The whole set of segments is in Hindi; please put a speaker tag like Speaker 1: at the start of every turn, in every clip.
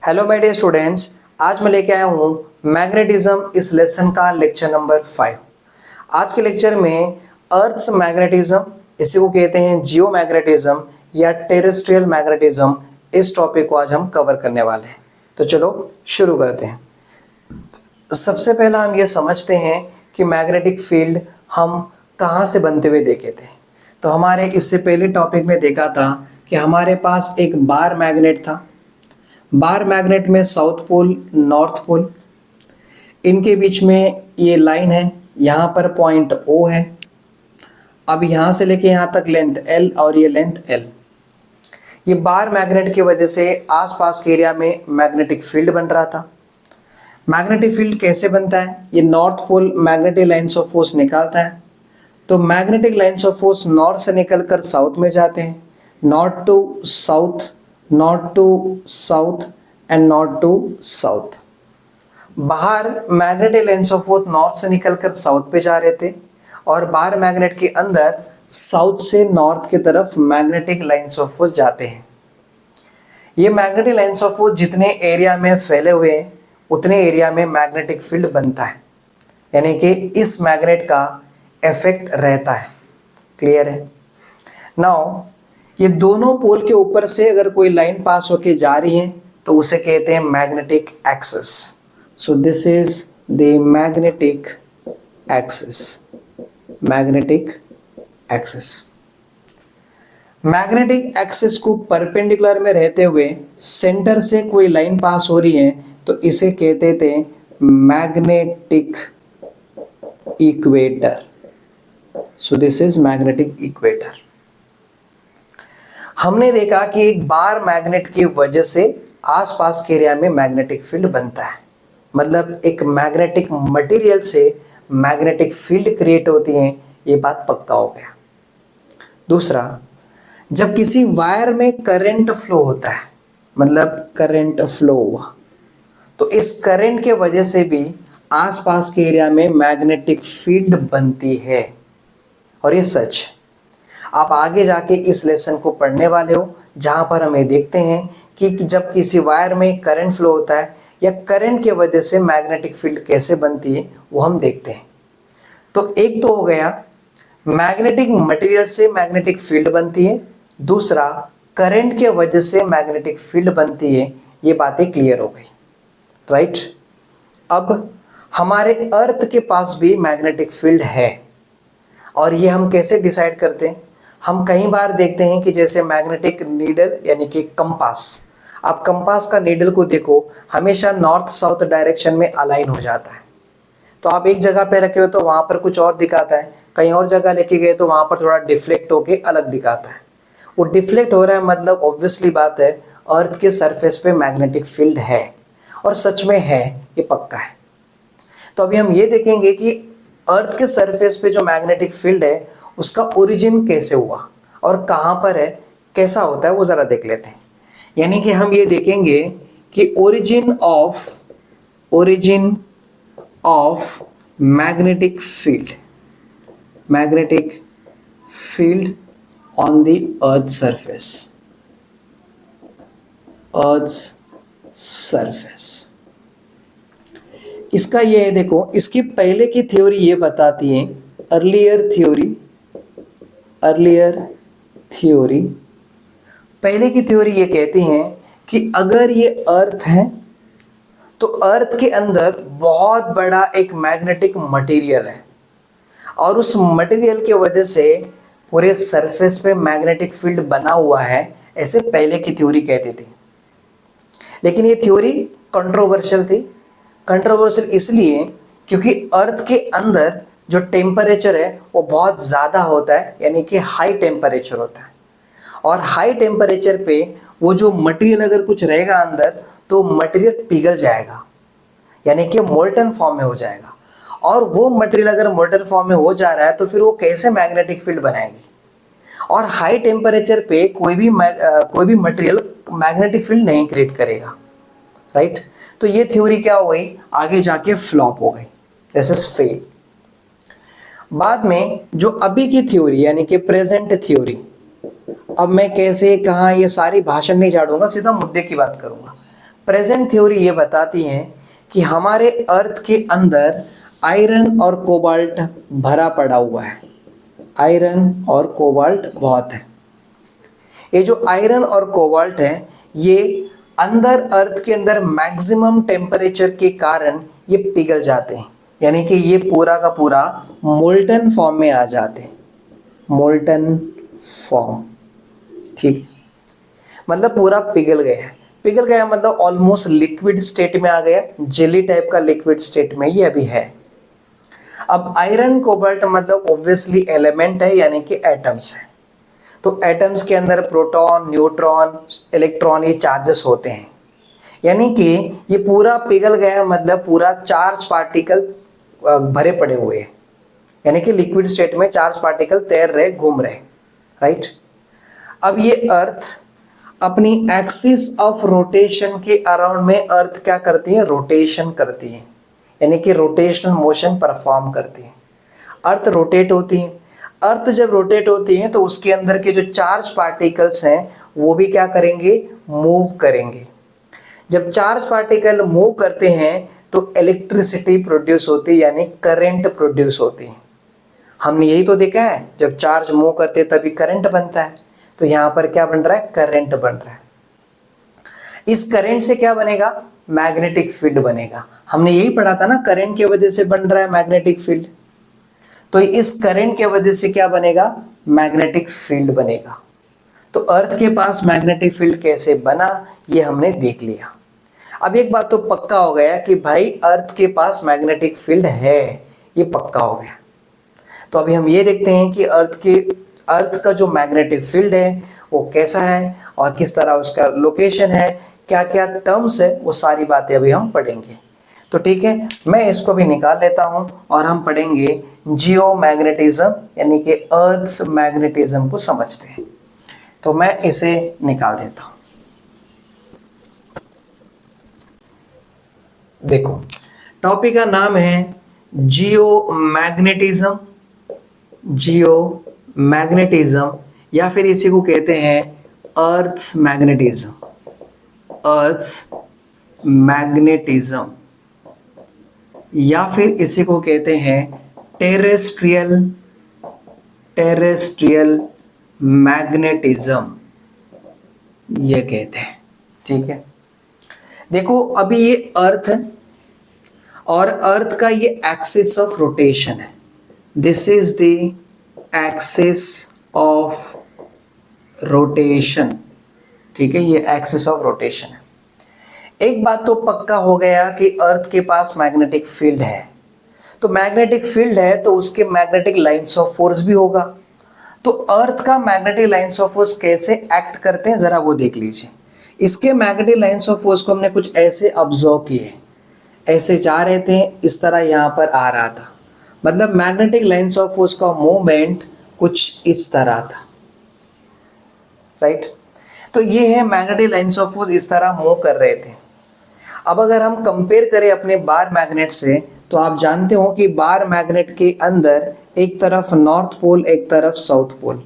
Speaker 1: हेलो माय डियर स्टूडेंट्स, आज मैं लेके आया हूँ मैग्नेटिज्म इस लेसन का लेक्चर नंबर 5। आज के लेक्चर में अर्थ मैग्नेटिज्म, इसी को कहते हैं जियो मैग्नेटिज्म या टेरेस्ट्रियल मैग्नेटिज्म, इस टॉपिक को आज हम कवर करने वाले हैं। तो चलो शुरू करते हैं। सबसे पहला हम ये समझते हैं कि मैग्नेटिक फील्ड हम कहाँ से बनते हुए देखे थे। तो हमारे इससे पहले टॉपिक में देखा था कि हमारे पास एक बार मैग्नेट था। बार मैग्नेट में साउथ पोल नॉर्थ पोल, इनके बीच में ये लाइन है, यहाँ पर पॉइंट O है। अब यहाँ से लेके यहाँ तक लेंथ L और ये लेंथ L। ये बार मैग्नेट की वजह से आसपास के एरिया में मैग्नेटिक फील्ड बन रहा था। मैग्नेटिक फील्ड कैसे बनता है? ये north pole magnetic lines of force निकालता है। तो magnetic lines of force north से निकलकर साउथ में जाते हैं, north to south, north to south and north to south. बाहर magnetic lines of force north से निकलकर साउथ पे जा रहे थे और बाहर मैग्नेट के अंदर साउथ से नॉर्थ की तरफ मैग्नेटिक लाइन्स ऑफ फोर्स जाते हैं। ये मैग्नेटिक लाइन्स ऑफ फोर्स जितने एरिया में फैले हुए हैं उतने एरिया में मैग्नेटिक फील्ड बनता है, यानी कि इस मैग्नेट का इफेक्ट रहता है। क्लियर है? नाउ ये दोनों पोल के ऊपर से अगर कोई लाइन पास होके जा रही है तो उसे कहते हैं magnetic axis. So this is the magnetic axis. Magnetic axis, magnetic axis को परपेंडिकुलर में रहते हुए सेंटर से कोई लाइन पास हो रही है तो इसे कहते थे magnetic equator. So this is magnetic equator. हमने देखा कि एक बार मैग्नेट की वजह से आसपास के एरिया में मैग्नेटिक फील्ड बनता है, मतलब एक मैग्नेटिक मटेरियल से मैग्नेटिक फील्ड क्रिएट होती है। ये बात पक्का हो गया। दूसरा, जब किसी वायर में करंट फ्लो होता है, मतलब करंट फ्लो हुआ, तो इस करंट के वजह से भी आसपास के एरिया में मैग्नेटिक फील्ड बनती है। और ये सच है। आप आगे जाके इस लेसन को पढ़ने वाले हो जहाँ पर हमें देखते हैं कि जब किसी वायर में करंट फ्लो होता है या करंट के वजह से मैग्नेटिक फील्ड कैसे बनती है वो हम देखते हैं। तो एक तो हो गया मैग्नेटिक मटेरियल से मैग्नेटिक फील्ड बनती है, दूसरा करंट के वजह से मैग्नेटिक फील्ड बनती है। ये बातें क्लियर हो गई, राइट? अब हमारे अर्थ के पास भी मैग्नेटिक फील्ड है और ये हम कैसे डिसाइड करते हैं? हम कई बार देखते हैं कि जैसे मैग्नेटिक नीडल यानी कि कंपास, आप कंपास का नीडल को देखो, हमेशा नॉर्थ साउथ डायरेक्शन में अलाइन हो जाता है। तो आप एक जगह पे रखे हो तो वहाँ पर कुछ और दिखाता है, कहीं और जगह लेके गए तो वहाँ पर थोड़ा डिफ्लेक्ट होके अलग दिखाता है। वो डिफ्लेक्ट हो रहा है मतलब ऑब्वियसली बात है अर्थ के सरफेस पे मैग्नेटिक फील्ड है, और सच में है, ये पक्का है। तो अभी हम ये देखेंगे कि अर्थ के सरफेस पे जो मैग्नेटिक फील्ड है उसका ओरिजिन कैसे हुआ और कहाँ पर है, कैसा होता है, वो ज़रा देख लेते हैं। यानी कि हम ये देखेंगे कि origin of magnetic field on the earth surface. इसका ये है, देखो, इसकी पहले की थ्योरी ये बताती है, अर्लियर थ्योरी पहले की थ्योरी ये कहती है कि अगर ये अर्थ है तो अर्थ के अंदर बहुत बड़ा एक मैग्नेटिक मटेरियल है और उस मटेरियल की वजह से पूरे सरफेस पे मैग्नेटिक फील्ड बना हुआ है, ऐसे पहले की थ्योरी कहती थी। लेकिन ये थ्योरी कंट्रोवर्शियल इसलिए क्योंकि अर्थ के अंदर जो टेम्परेचर है वो बहुत ज़्यादा होता है, यानी कि हाई टेम्परेचर होता है, और हाई टेम्परेचर पे वो जो मटेरियल अगर कुछ रहेगा अंदर तो मटेरियल पिघल जाएगा, यानी कि मोल्टन फॉर्म में हो जाएगा। और वो मटेरियल अगर मोल्टन फॉर्म में हो जा रहा है तो फिर वो कैसे मैग्नेटिक फील्ड बनाएगी? और हाई टेम्परेचर पे कोई भी मटेरियल मैग्नेटिक फील्ड नहीं क्रिएट करेगा, राइट? तो ये थ्योरी क्या हो गई, आगे जाके फ्लॉप हो गई, दिस इज फेल। बाद में जो अभी की थ्योरी यानी कि प्रेजेंट थ्योरी, अब मैं कैसे कहाँ ये सारी भाषण नहीं झाड़ूंगा, सीधा मुद्दे की बात करूंगा। प्रेजेंट थ्योरी ये बताती है कि हमारे अर्थ के अंदर आयरन और कोबाल्ट भरा पड़ा हुआ है। आयरन और कोबाल्ट बहुत है। ये जो आयरन और कोबाल्ट है ये अंदर अर्थ के अंदर मैक्सिमम टेम्परेचर के कारण ये पिघल जाते हैं, यानी कि ये पूरा का पूरा मोल्टन फॉर्म में आ जाते हैं। मोल्टन फॉर्म, ठीक, मतलब पूरा पिघल गया है। पिघल गया मतलब ऑलमोस्ट लिक्विड स्टेट में आ गया, जेली टाइप का लिक्विड स्टेट में ये अभी है। अब आयरन कोबाल्ट मतलब ऑब्वियसली एलिमेंट है, यानी कि एटम्स है। तो एटम्स के अंदर प्रोटॉन, न्यूट्रॉन, इलेक्ट्रॉन ये चार्जेस होते हैं, यानी कि ये पूरा पिघल गया मतलब पूरा चार्ज पार्टिकल भरे पड़े हुए हैं, यानी कि लिक्विड स्टेट में चार्ज पार्टिकल तैर रहे, घूम रहे, राइट। अब ये अर्थ अपनी एक्सिस ऑफ रोटेशन के अराउंड में अर्थ क्या करती है, रोटेशन करती है, यानी कि रोटेशनल मोशन परफॉर्म करती है। अर्थ रोटेट होती है। अर्थ जब रोटेट होती है तो उसके अंदर के जो चार्ज पार्टिकल्स हैं वो भी क्या करेंगे, मूव करेंगे। जब चार्ज पार्टिकल मूव करते हैं तो इलेक्ट्रिसिटी प्रोड्यूस होती है, यानी करंट प्रोड्यूस होती है। हमने यही तो देखा है, जब चार्ज मूव करते हैं तभी करंट बनता है। तो यहाँ पर क्या बन रहा है, करंट बन रहा है। इस करंट से क्या बनेगा, मैग्नेटिक फील्ड बनेगा। हमने यही पढ़ा था ना, करंट की वजह से बन रहा है मैग्नेटिक फील्ड। तो इस करंट की वजह से क्या बनेगा, मैग्नेटिक फील्ड बनेगा। तो अर्थ के पास मैग्नेटिक फील्ड कैसे बना ये हमने देख लिया। अब एक बात तो पक्का हो गया कि भाई अर्थ के पास मैग्नेटिक फील्ड है, ये पक्का हो गया। तो अभी हम ये देखते हैं कि अर्थ का जो मैग्नेटिक फील्ड है वो कैसा है और किस तरह उसका लोकेशन है, क्या क्या टर्म्स है, वो सारी बातें अभी हम पढ़ेंगे। तो ठीक है, मैं इसको भी निकाल लेता हूं और हम पढ़ेंगे जियोमैग्नेटिज्म, यानी कि अर्थ मैग्नेटिज्म को समझते हैं। तो मैं इसे निकाल देता हूं। देखो, टॉपिक का नाम है जियोमैग्नेटिज्म। जियोमैग्नेटिज्म या फिर इसी को कहते हैं अर्थ मैग्नेटिज्म। अर्थ मैग्नेटिज्म या फिर इसी को कहते हैं टेरेस्ट्रियल मैग्नेटिज्म, ये कहते हैं, ठीक है। देखो अभी ये अर्थ है और अर्थ का ये एक्सिस ऑफ रोटेशन है। This is the axis of rotation, ठीक है, ये एक्सिस ऑफ रोटेशन है। एक बात तो पक्का हो गया कि अर्थ के पास मैग्नेटिक फील्ड है। तो मैग्नेटिक फील्ड है तो उसके मैग्नेटिक लाइंस ऑफ फोर्स भी होगा। तो अर्थ का मैग्नेटिक लाइंस ऑफ फोर्स कैसे एक्ट करते हैं जरा वो देख लीजिए। इसके मैग्नेटिक लाइंस ऑफ फोर्स को हमने कुछ ऐसे ऑब्जर्व किए, ऐसे जा रहे थे, इस तरह यहाँ पर आ रहा था, मतलब मैग्नेटिक लाइंस ऑफ फोर्स का मूवमेंट कुछ इस तरह था, राइट। तो ये है मैग्नेटिक लाइंस ऑफ फोर्स इस तरह मूव कर रहे थे। अब अगर हम कंपेयर करें अपने बार मैग्नेट से तो आप जानते हो कि बार मैग्नेट के अंदर एक तरफ नॉर्थ पोल एक तरफ साउथ पोल,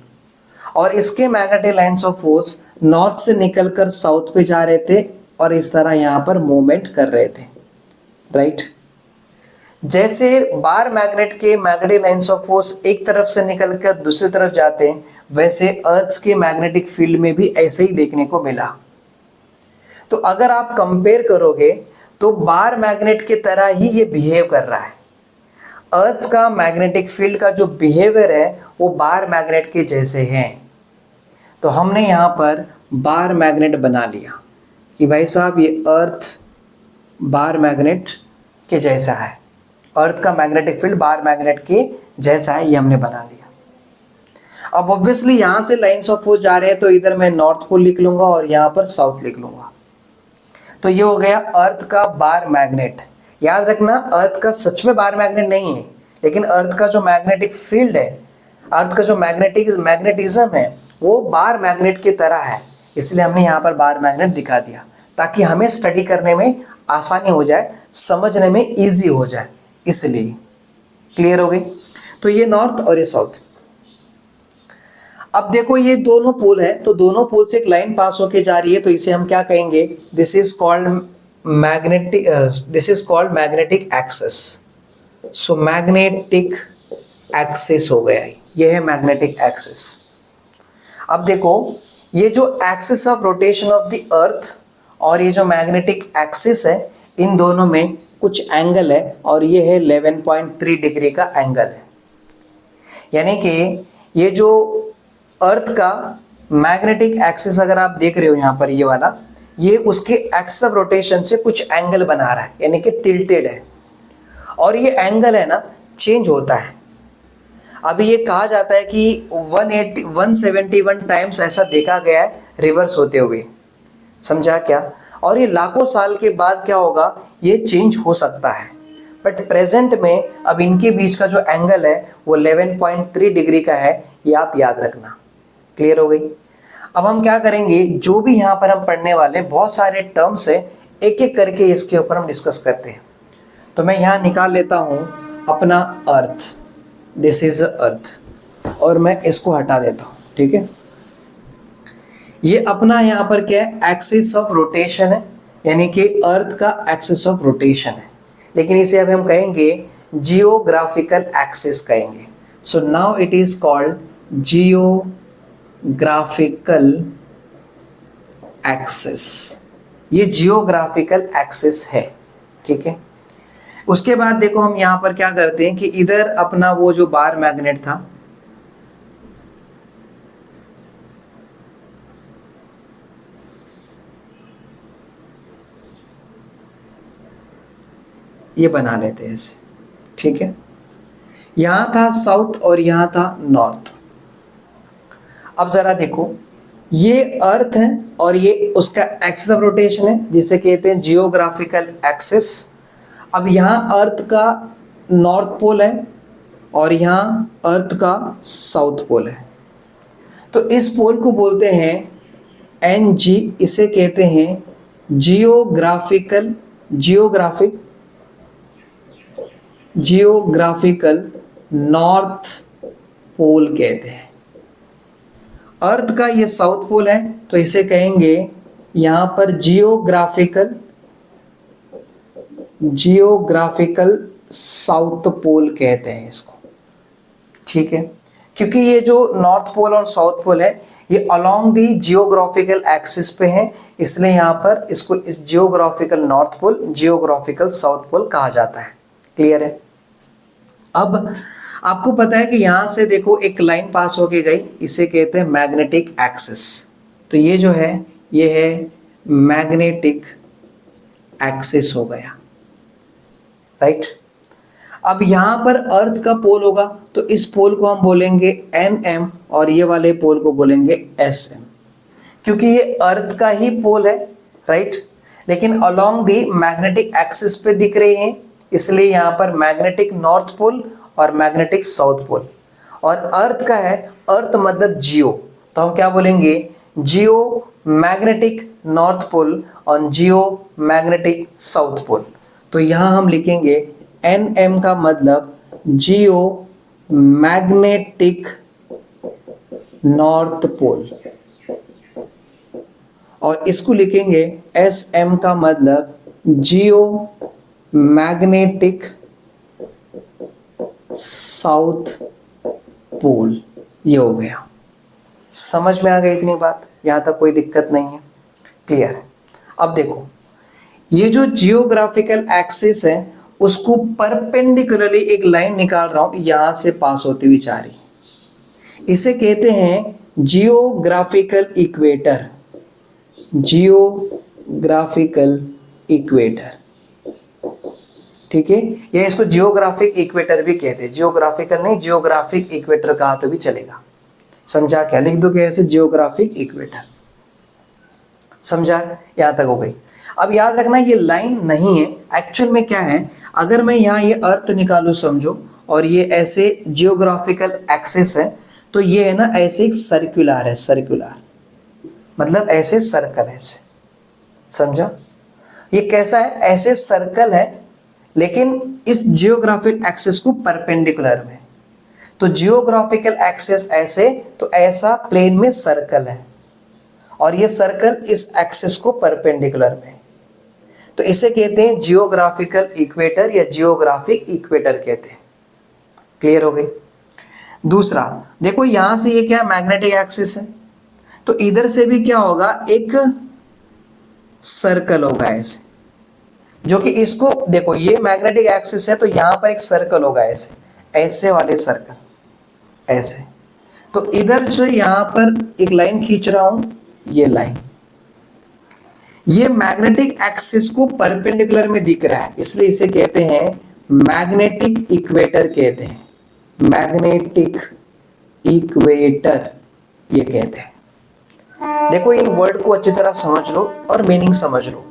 Speaker 1: और इसके magnetic lines of force north से निकलकर साउथ पे जा रहे थे और इस तरह यहाँ पर मूवमेंट कर रहे थे, राइट। जैसे बार मैग्नेट के मैग्नेटिक लाइंस ऑफ फोर्स एक तरफ से निकलकर दूसरी तरफ जाते हैं, वैसे अर्थ के मैग्नेटिक फील्ड में भी ऐसे ही देखने को मिला। तो अगर आप कंपेयर करोगे तो बार मैग्नेट की तरह ही ये बिहेव कर रहा है। अर्थ का मैग्नेटिक फील्ड का जो बिहेवियर है वो बार मैग्नेट के जैसे हैं। तो हमने यहाँ पर बार मैग्नेट बना लिया कि भाई साहब ये अर्थ बार मैग्नेट के जैसा है, अर्थ का मैग्नेटिक फील्ड बार मैग्नेट के जैसा है, ये हमने बना लिया। अब ऑब्वियसली यहाँ से लाइंस ऑफ फोर्स जा रहे हैं तो इधर मैं नॉर्थ पोल लिख लूंगा और यहाँ पर साउथ लिख लूंगा। तो ये हो गया अर्थ का बार मैग्नेट। याद रखना अर्थ का सच में बार मैग्नेट नहीं है, लेकिन अर्थ का जो मैग्नेटिक फील्ड है, अर्थ का जो मैग्नेटिज्म है वो बार मैग्नेट की तरह है, इसलिए हमने यहाँ पर बार मैग्नेट दिखा दिया ताकि हमें स्टडी करने में आसानी हो जाए, समझने में इजी हो जाए, इसलिए। क्लियर हो गई। तो ये नॉर्थ और ये साउथ। अब देखो ये दोनों पोल है, तो दोनों पोल से एक लाइन पास होके जा रही है, तो इसे हम क्या कहेंगे, this is called magnetic, this is called magnetic axis. So magnetic axis हो गया, ये है मैग्नेटिक एक्सिस। अब देखो, ये जो axis of rotation of the earth और ये जो मैग्नेटिक एक्सिस है, इन दोनों में कुछ एंगल है और ये है 11.3 डिग्री का एंगल है। यानी कि ये जो अर्थ का मैग्नेटिक एक्सिस अगर आप देख रहे हो यहाँ पर, ये वाला, ये उसके एक्सिस ऑफ रोटेशन से कुछ एंगल बना रहा है, यानी कि टिल्टेड है। और ये एंगल है ना, चेंज होता है। अभी ये कहा जाता है कि 171 टाइम्स ऐसा देखा गया है रिवर्स होते हुए, समझा क्या? और ये लाखों साल के बाद क्या होगा, ये चेंज हो सकता है। बट प्रेजेंट में अब इनके बीच का जो एंगल है वो 11.3 डिग्री का है, ये आप याद रखना। क्लियर हो गई? अब हम क्या करेंगे, जो भी यहाँ पर हम पढ़ने वाले बहुत सारे टर्म्स है, एक एक करके इसके ऊपर हम डिस्कस करते हैं। तो मैं यहाँ निकाल लेता हूँ अपना अर्थ, दिस इज अर्थ, और मैं इसको हटा देता हूँ, ठीक है। ये अपना यहाँ पर क्या है, एक्सिस ऑफ रोटेशन है, यानी कि अर्थ का एक्सिस ऑफ रोटेशन है, लेकिन इसे अब हम कहेंगे जियोग्राफिकल एक्सिस कहेंगे। So now it is called geographical axis. ये जियोग्राफिकल एक्सिस है, ठीक है। उसके बाद देखो हम यहाँ पर क्या करते हैं कि इधर अपना वो जो बार मैग्नेट था, ये बना लेते हैं इसे, ठीक है। यहां था साउथ और यहां था नॉर्थ। अब जरा देखो, ये अर्थ है और ये उसका एक्सिस ऑफ रोटेशन है, जिसे कहते हैं जियोग्राफिकल एक्सिस। अब यहाँ अर्थ का नॉर्थ पोल है और यहाँ अर्थ का साउथ पोल है। तो इस पोल को बोलते हैं NG, इसे कहते हैं जियोग्राफिकल नॉर्थ पोल कहते हैं। अर्थ का ये साउथ पोल है, तो इसे कहेंगे यहाँ पर जियोग्राफिकल साउथ पोल कहते हैं इसको, ठीक है। क्योंकि ये जो नॉर्थ पोल और साउथ पोल है ये अलोंग दी जियोग्राफिकल एक्सिस पे है, इसलिए यहाँ पर इसको इस geographical north pole, geographical south pole कहा जाता है। क्लियर है? अब आपको पता है कि यहां से देखो एक लाइन पास होके गई, इसे कहते हैं मैग्नेटिक एक्सिस। तो ये जो है ये है मैग्नेटिक एक्सिस हो गया, राइट। अब यहां पर अर्थ का पोल होगा, तो इस पोल को हम बोलेंगे NM और ये वाले पोल को बोलेंगे SM, क्योंकि ये अर्थ का ही पोल है, राइट, लेकिन अलोंग दी मैग्नेटिक एक्सिस पे दिख रहे हैं, इसलिए यहां पर मैग्नेटिक नॉर्थ पोल और मैग्नेटिक साउथ पोल। और अर्थ का है, अर्थ मतलब जियो, तो हम क्या बोलेंगे, जियो मैग्नेटिक नॉर्थ पोल और जियो मैग्नेटिक साउथ पोल। तो यहां हम लिखेंगे NM का मतलब जियो मैग्नेटिक नॉर्थ पोल, और इसको लिखेंगे SM का मतलब जियो मैग्नेटिक साउथ पोल। ये हो गया, समझ में आ गई इतनी बात? यहां तक कोई दिक्कत नहीं है? क्लियर है? अब देखो, ये जो जियोग्राफिकल एक्सिस है उसको परपेंडिकुलरली एक लाइन निकाल रहा हूं, यहां से पास होती हुई जा रही, इसे कहते हैं जियोग्राफिकल इक्वेटर। जियोग्राफिकल इक्वेटर, ठीक है, या इसको जियोग्राफिक इक्वेटर भी कहते हैं। जियोग्राफिकल नहीं, जियोग्राफिक इक्वेटर कहा तो भी चलेगा। समझा क्या? लिख दो कैसे, जियोग्राफिक इक्वेटर। समझा? यहां तक हो गई। अब याद रखना ये लाइन नहीं है, एक्चुअल में क्या है, अगर मैं यहाँ ये अर्थ निकालू समझो, और ये ऐसे जियोग्राफिकल एक्सिस है, तो ये है ना ऐसे एक सर्कुलर है, सर्कुलर मतलब ऐसे सर्कल है, ऐसे। समझा? ये कैसा है, ऐसे सर्कल है, लेकिन इस जियोग्राफिक एक्सिस को परपेंडिकुलर में। तो जियोग्राफिकल एक्सिस ऐसे, तो ऐसा प्लेन में सर्कल है, और ये सर्कल इस एक्सिस को परपेंडिकुलर में। तो इसे कहते हैं जियोग्राफिकल इक्वेटर या जियोग्राफिक इक्वेटर कहते हैं। क्लियर हो गई। दूसरा देखो यहां से ये क्या मैग्नेटिक एक्सिस है, तो इधर से भी क्या होगा, एक सर्कल होगा ऐसे, जो कि इसको देखो ये मैग्नेटिक एक्सिस है तो यहां पर एक सर्कल होगा ऐसे, ऐसे वाले सर्कल ऐसे। तो इधर जो यहां पर एक लाइन खींच रहा हूं, ये लाइन ये मैग्नेटिक एक्सिस को परपेंडिकुलर में दिख रहा है, इसलिए इसे कहते हैं मैग्नेटिक इक्वेटर कहते हैं, मैग्नेटिक इक्वेटर ये कहते हैं। देखो इन वर्ड को अच्छी तरह समझ लो और मीनिंग समझ लो।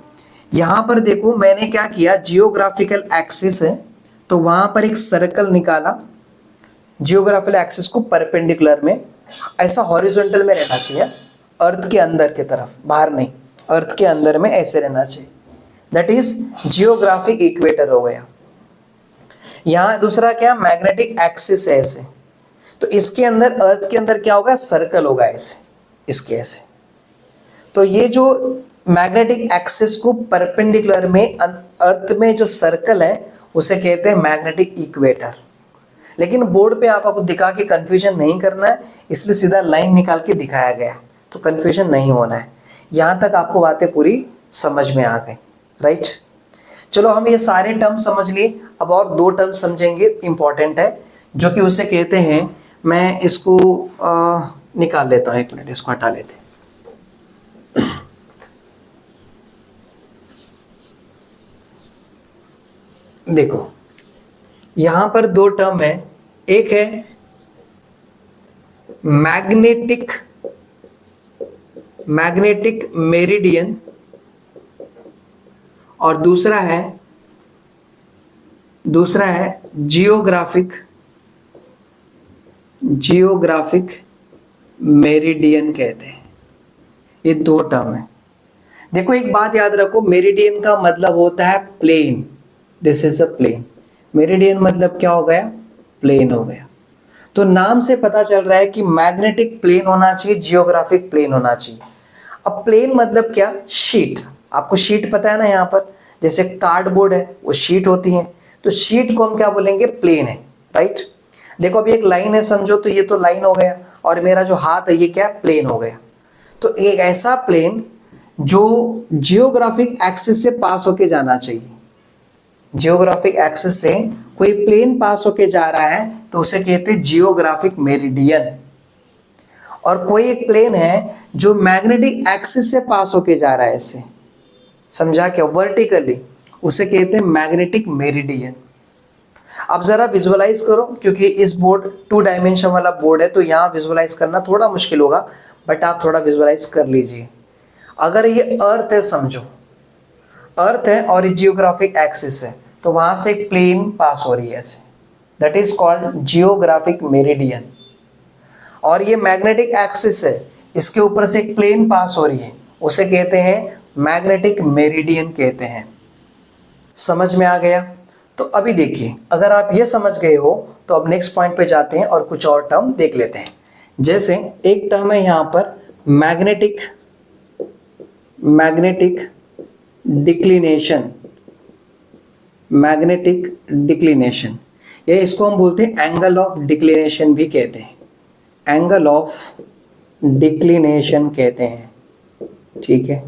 Speaker 1: यहां पर देखो मैंने क्या किया, जियोग्राफिकल एक्सिस है तो वहां पर एक सर्कल निकाला, जियोग्राफिकल एक्सिस को परपेंडिकुलर में, ऐसा हॉरिजॉन्टल में रहना चाहिए, अर्थ के अंदर की तरफ, बाहर नहीं, अर्थ के अंदर में ऐसे रहना चाहिए, दैट इज जियोग्राफिक इक्वेटर हो गया। यहां दूसरा क्या, मैग्नेटिक एक्सिस है ऐसे, तो इसके अंदर अर्थ के अंदर क्या होगा, सर्कल होगा ऐसे, इसके ऐसे। तो ये जो मैग्नेटिक एक्सिस को परपेंडिकुलर में अर्थ में जो सर्कल है उसे कहते हैं मैग्नेटिक इक्वेटर। लेकिन बोर्ड पे आपको दिखा के कंफ्यूजन नहीं करना है, इसलिए सीधा लाइन निकाल के दिखाया गया है, तो कंफ्यूजन नहीं होना है। यहां तक आपको बातें पूरी समझ में आ गई, राइट। चलो हम ये सारे टर्म समझ लिए, अब और दो टर्म समझेंगे, इंपॉर्टेंट है, जो कि उसे कहते हैं, मैं इसको निकाल लेता हूं, एक मिनट इसको हटा लेते हैं। देखो यहां पर दो टर्म है, एक है मैग्नेटिक मेरिडियन और दूसरा है जियोग्राफिक मेरिडियन कहते हैं। ये दो टर्म है। देखो एक बात याद रखो, मेरिडियन का मतलब होता है plane, this is a plane. Meridian मतलब क्या हो गया, प्लेन हो गया। तो नाम से पता चल रहा है कि मैग्नेटिक प्लेन होना चाहिए, जियोग्राफिक प्लेन होना चाहिए। अब प्लेन मतलब क्या, शीट, आपको शीट पता है ना, यहाँ पर जैसे कार्डबोर्ड है वो शीट होती है, तो शीट को हम क्या बोलेंगे, प्लेन है, राइट। देखो अभी एक लाइन है समझो, तो ये तो लाइन हो गया और मेरा जो हाथ है ये क्या, प्लेन हो गया। तो एक ऐसा प्लेन जो जियोग्राफिक एक्सिस से पास होके जाना चाहिए, जियोग्राफिक एक्सिस से कोई प्लेन पास होके जा रहा है तो उसे कहते हैं जियोग्राफिक मेरिडियन। और कोई एक प्लेन है जो मैग्नेटिक एक्सिस से पास होके जा रहा है ऐसे, समझा क्या, वर्टिकली, उसे कहते हैं मैग्नेटिक मेरिडियन। अब जरा विजुअलाइज करो, क्योंकि इस बोर्ड 2 डायमेंशन वाला बोर्ड है तो यहाँ विजुअलाइज करना थोड़ा मुश्किल होगा, बट आप थोड़ा विजुअलाइज कर लीजिए। अगर ये अर्थ है समझो, अर्थ है और ये जियोग्राफिक एक्सिस है, तो वहां से एक प्लेन पास हो रही है ऐसे, that is called geographic meridian. और ये मैग्नेटिक एक्सिस है, इसके ऊपर से एक प्लेन पास हो रही है, उसे कहते हैं मैग्नेटिक मेरिडियन कहते हैं। समझ में आ गया। तो अभी देखिए, अगर आप ये समझ गए हो तो अब नेक्स्ट पॉइंट पे जाते हैं और कुछ और टर्म देख लेते हैं। जैसे एक टर्म है यहाँ पर मैग्नेटिक डिक्लिनेशन, या इसको हम बोलते हैं एंगल ऑफ डिक्लिनेशन भी कहते हैं, एंगल ऑफ डिक्लिनेशन कहते हैं, ठीक है।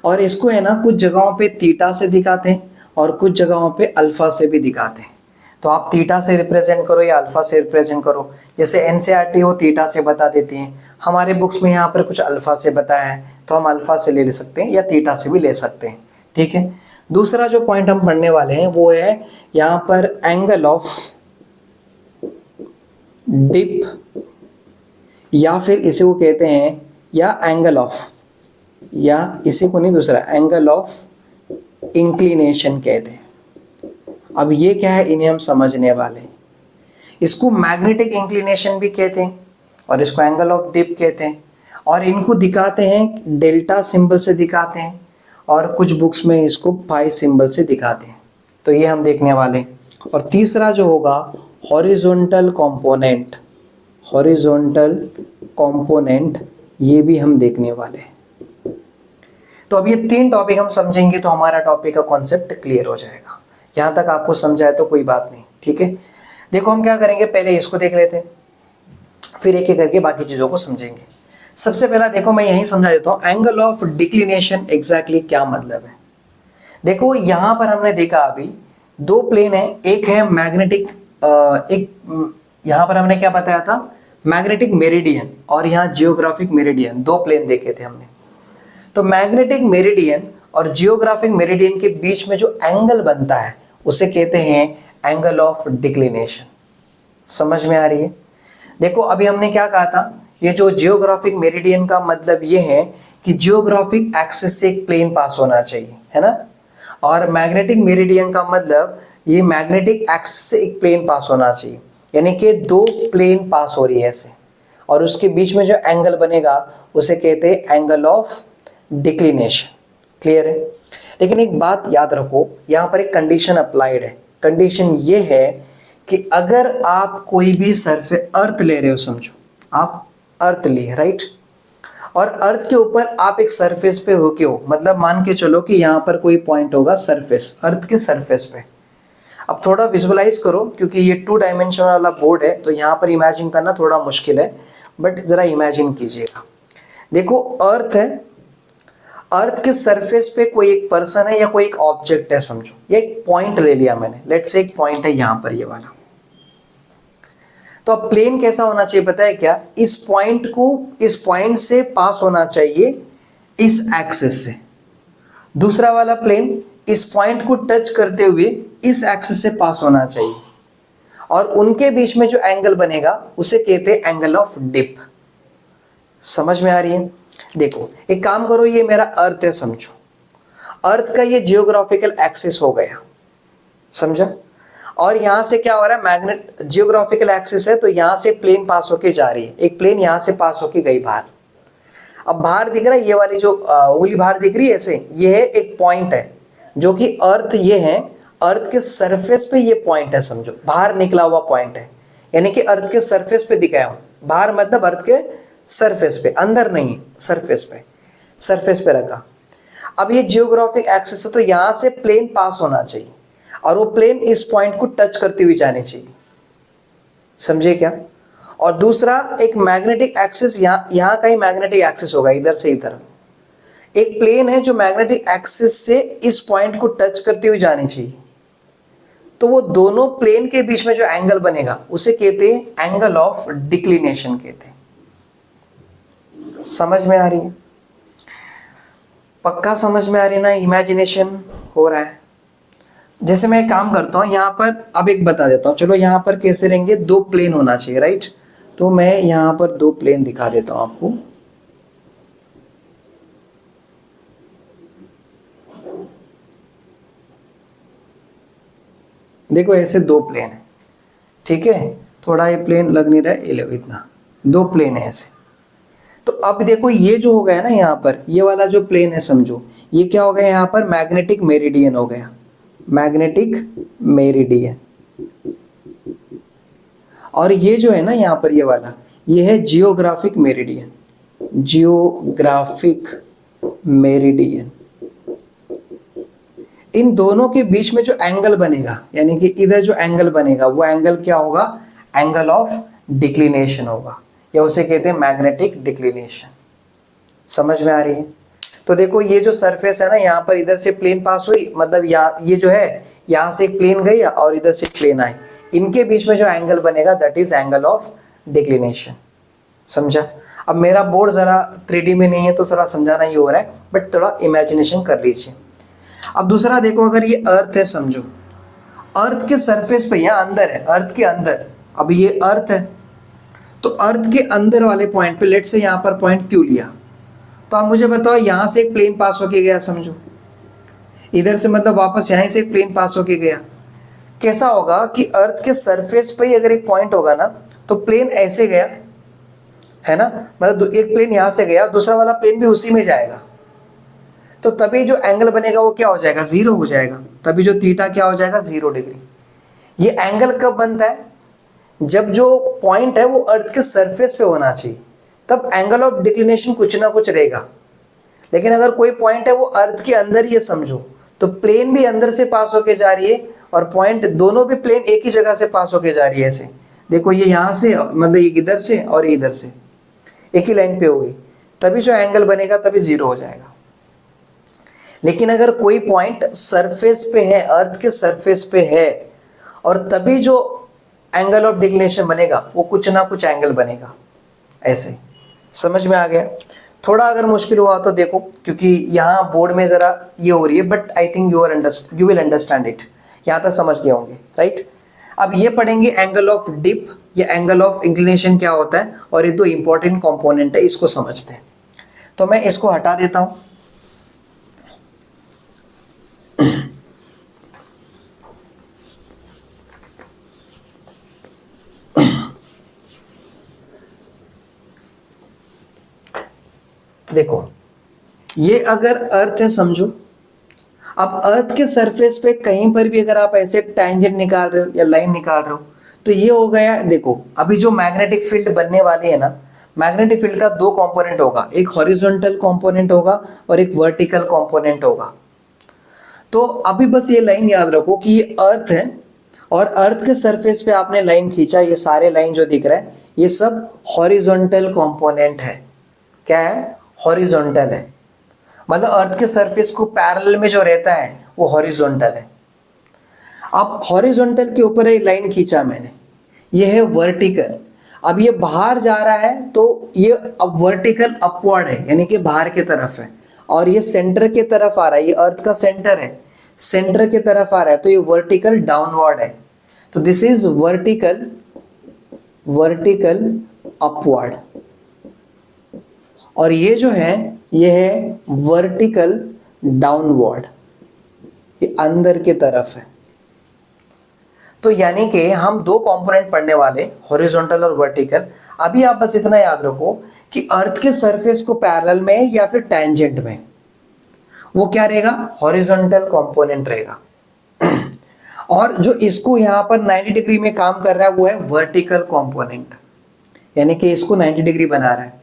Speaker 1: और इसको है ना कुछ जगहों पे थीटा से दिखाते हैं और कुछ जगहों पे अल्फा से भी दिखाते हैं। तो आप थीटा से रिप्रेजेंट करो या अल्फा से रिप्रेजेंट करो, जैसे एनसीईआरटी वो थीटा से बता देती हैं, हमारे बुक्स में यहाँ पर कुछ अल्फा से बताया है तो हम अल्फा से ले सकते हैं या थीटा से भी ले सकते हैं, ठीक है। दूसरा जो पॉइंट हम पढ़ने वाले हैं वो है यहाँ पर एंगल ऑफ डिप, या फिर इसे वो कहते हैं, या एंगल ऑफ, या इसी को नहीं, दूसरा एंगल ऑफ इंक्लिनेशन कहते हैं। अब ये क्या है, इन्हें हम समझने वाले हैं। इसको मैग्नेटिक इंक्लिनेशन भी कहते हैं और इसको एंगल ऑफ डिप कहते हैं, और इनको दिखाते हैं डेल्टा सिंबल से दिखाते हैं, और कुछ बुक्स में इसको पाई सिंबल से दिखाते हैं। तो ये हम देखने वाले हैं। और तीसरा जो होगा हॉरिजॉन्टल कंपोनेंट, ये भी हम देखने वाले हैं। तो अब ये 3 टॉपिक हम समझेंगे तो हमारा टॉपिक का कॉन्सेप्ट क्लियर हो जाएगा। यहाँ तक आपको समझाए तो कोई बात नहीं, ठीक है। देखो हम क्या करेंगे, पहले इसको देख लेते हैं, फिर एक एक करके बाकी चीज़ों को समझेंगे। सबसे पहला देखो मैं यही समझा देता हूँ, एंगल ऑफ डिक्लिनेशन एग्जैक्टली क्या मतलब है। देखो यहाँ पर हमने देखा अभी 2 प्लेन है, एक है मैग्नेटिक, एक यहाँ पर हमने क्या बताया था, मैग्नेटिक मेरिडियन, और यहाँ जियोग्राफिक मेरिडियन, 2 प्लेन देखे थे हमने। तो मैग्नेटिक मेरिडियन और जियोग्राफिक मेरिडियन के बीच में जो एंगल बनता है उसे कहते हैं एंगल ऑफ डिक्लिनेशन। समझ में आ रही है। देखो अभी हमने क्या कहा था, ये जो जियोग्राफिक मेरिडियन का मतलब ये है कि जियोग्राफिक एक्सिस से एक प्लेन पास होना चाहिए, है ना। और मैग्नेटिक मेरिडियन का मतलब ये मैग्नेटिक एक्सिस से एक प्लेन पास होना चाहिए, यानी कि 2 प्लेन पास हो रही है ऐसे, और उसके बीच में जो एंगल बनेगा उसे कहते हैं एंगल ऑफ डिक्लिनेशन। क्लियर है। लेकिन एक बात याद रखो, यहाँ पर एक कंडीशन अप्लाइड है। कंडीशन ये है कि अगर आप कोई भी सरफेस अर्थ ले रहे हो, समझो आप अर्थ लिए, राइट, और अर्थ के ऊपर आप एक सरफेस पे रुके हो, मतलब मान के चलो कि यहाँ पर कोई पॉइंट होगा सरफेस, अर्थ के सरफेस पे। अब थोड़ा विजुअलाइज करो, क्योंकि ये 2 डायमेंशन वाला बोर्ड है तो यहाँ पर इमेजिन करना थोड़ा मुश्किल है, बट जरा इमेजिन कीजिएगा। देखो अर्थ है, अर्थ के सरफेस पे कोई एक पर्सन है या कोई एक ऑब्जेक्ट है, समझो, या एक पॉइंट ले लिया मैंने, लेट्स से एक पॉइंट है यहाँ पर ये वाला। तो अब प्लेन कैसा होना चाहिए पता है क्या, इस पॉइंट को इस पॉइंट से पास होना चाहिए इस एक्सिस से, दूसरा वाला प्लेन इस पॉइंट को टच करते हुए इस एक्सिस से पास होना चाहिए, और उनके बीच में जो एंगल बनेगा उसे कहते हैं एंगल ऑफ डिप। समझ में आ रही है। देखो एक काम करो, ये मेरा अर्थ है, समझो, अर्थ का ये जियोग्राफिकल एक्सिस हो गया, समझा, और यहां से क्या हो रहा है, मैग्नेट जियोग्राफिकल एक्सिस है तो यहां से प्लेन पास होके जा रही है, एक प्लेन यहां से पास होके गई बाहर। अब बाहर दिख रहा है ये वाली जो उंगली बाहर दिख रही है ऐसे, ये है एक पॉइंट है जो कि अर्थ ये है, अर्थ के सरफेस पे ये पॉइंट है, समझो बाहर निकला हुआ पॉइंट है, यानी कि अर्थ के सरफेस पे दिखाया हूं, बाहर मतलब अर्थ के सरफेस पे, अंदर नहीं, सरफेस पे रखा। अब ये जियोग्राफिक एक्सिस है तो यहां से प्लेन पास होना चाहिए, और वो प्लेन इस पॉइंट को टच करती हुई जानी चाहिए, समझे क्या। और दूसरा एक मैग्नेटिक एक्सिस, यहाँ का ही मैग्नेटिक एक्सिस होगा, इधर से इधर एक प्लेन है जो मैग्नेटिक एक्सिस से इस पॉइंट को टच करती हुई जानी चाहिए। तो वो दोनों प्लेन के बीच में जो एंगल बनेगा उसे कहते हैं एंगल ऑफ डिक्लिनेशन कहते हैं। समझ में आ रही है, पक्का समझ में आ रही है ना, इमेजिनेशन हो रहा है। जैसे मैं एक काम करता हूँ यहाँ पर, अब एक बता देता हूँ, चलो यहाँ पर कैसे रहेंगे, 2 प्लेन होना चाहिए, राइट। तो मैं यहाँ पर 2 प्लेन दिखा देता हूँ आपको। देखो ऐसे 2 प्लेन है, ठीक है, थोड़ा ये प्लेन लग नहीं रहा है, इतना 2 प्लेन है ऐसे। तो अब देखो ये जो हो गया ना यहाँ पर, ये वाला जो प्लेन है, समझो ये क्या हो गया, यहाँ पर मैग्नेटिक मेरिडियन हो गया, मैग्नेटिक मेरिडियन। और ये जो है ना यहाँ पर ये वाला, ये है जियोग्राफिक मेरिडियन, जियोग्राफिक मेरिडियन। इन दोनों के बीच में जो एंगल बनेगा, यानी कि इधर जो एंगल बनेगा वो एंगल क्या होगा, एंगल ऑफ डिक्लिनेशन होगा, या उसे कहते हैं मैग्नेटिक डिक्लिनेशन। समझ में आ रही है। तो देखो ये जो सरफेस है ना, यहाँ पर इधर से प्लेन पास हुई, मतलब ये जो है यहाँ से एक प्लेन गई और इधर से प्लेन आई, इनके बीच में जो एंगल बनेगा that is angle of declination. समझा। अब मेरा बोर्ड ज़रा 3D में नहीं है तो थोड़ा समझाना ही हो रहा है, बट थोड़ा इमेजिनेशन कर लीजिए। अब दूसरा देखो, अगर ये अर्थ है, समझो अर्थ के सरफेस पे, यहाँ अंदर है, अर्थ के अंदर, अब ये अर्थ है तो अर्थ के अंदर वाले पॉइंट पे, लेट से यहाँ पर पॉइंट क्यों लिया, तो आप मुझे बताओ, यहाँ से एक प्लेन पास होके गया, समझो इधर से, मतलब वापस यहाँ से एक प्लेन पास होके गया। कैसा होगा कि अर्थ के सरफेस पे ही अगर एक पॉइंट होगा ना, तो प्लेन ऐसे गया है ना, मतलब एक प्लेन यहाँ से गया, दूसरा वाला प्लेन भी उसी में जाएगा, तो तभी जो एंगल बनेगा वो क्या हो जाएगा, 0 हो जाएगा, तभी जो थीटा क्या हो जाएगा, 0 डिग्री। ये एंगल कब बनता है, जब जो पॉइंट है वो अर्थ के सरफेस पे होना चाहिए, तब एंगल ऑफ डिक्लिनेशन कुछ ना कुछ रहेगा। लेकिन अगर कोई पॉइंट है वो अर्थ के अंदर ही है समझो, तो प्लेन भी अंदर से पास होके जा रही है और पॉइंट दोनों भी प्लेन एक ही जगह से पास होके जा रही है। ऐसे देखो ये यहाँ से मतलब ये इधर से और ये इधर से एक ही लाइन पे होगी, तभी जो एंगल बनेगा तभी जीरो हो जाएगा। लेकिन अगर कोई पॉइंट सरफेस पे है, अर्थ के सरफेस पे है, और तभी जो एंगल ऑफ डिक्लिनेशन बनेगा वो कुछ ना कुछ एंगल बनेगा। ऐसे समझ में आ गया? थोड़ा अगर मुश्किल हुआ तो देखो, क्योंकि यहाँ बोर्ड में जरा ये हो रही है, but I think you will understand it. यहाँ तक समझ गए होंगे, राइट? अब ये पढ़ेंगे एंगल ऑफ डिप या एंगल ऑफ इंक्लिनेशन क्या होता है, और ये दो इंपॉर्टेंट कंपोनेंट है, इसको समझते हैं। तो मैं इसको हटा देता हूं। देखो ये अगर अर्थ है समझो, अब अर्थ के सरफेस पे कहीं पर भी अगर आप ऐसे टैंजेंट निकाल रहे हो या लाइन निकाल रहे हो तो ये हो गया। देखो अभी जो मैग्नेटिक फील्ड बनने वाली है ना, मैग्नेटिक फील्ड का दो कंपोनेंट होगा, एक हॉरिजॉन्टल कंपोनेंट होगा और एक वर्टिकल कंपोनेंट होगा। तो अभी बस ये लाइन याद रखो कि ये अर्थ है और अर्थ के सरफेस पे आपने लाइन खींचा, ये सारे लाइन जो दिख रहा है ये सब हॉरिजॉन्टल कंपोनेंट है। क्या है? हॉरिजॉन्टल है, मतलब अर्थ के सरफेस को पैरेलल में जो रहता है वो हॉरिजॉन्टल है। अब हॉरिजॉन्टल के ऊपर एक लाइन खींचा मैंने, ये है वर्टिकल। अब ये बाहर जा रहा है तो ये अब वर्टिकल अपवर्ड है, यानी कि बाहर की तरफ है, और ये सेंटर की तरफ आ रहा है, ये अर्थ का सेंटर है, सेंटर की तरफ आ रहा है तो ये वर्टिकल डाउनवर्ड है। तो दिस इज वर्टिकल अपवर्ड, और ये जो है ये है वर्टिकल डाउनवर्ड, ये अंदर की तरफ है। तो यानी कि हम दो कंपोनेंट पढ़ने वाले, हॉरिजॉन्टल और वर्टिकल। अभी आप बस इतना याद रखो कि अर्थ के सरफेस को पैरेलल में या फिर टैंजेंट में वो क्या रहेगा? हॉरिजॉन्टल कंपोनेंट रहेगा। और जो इसको यहां पर 90 डिग्री में काम कर रहा है वो है वर्टिकल कंपोनेंट, यानी कि इसको 90 डिग्री बना रहा है।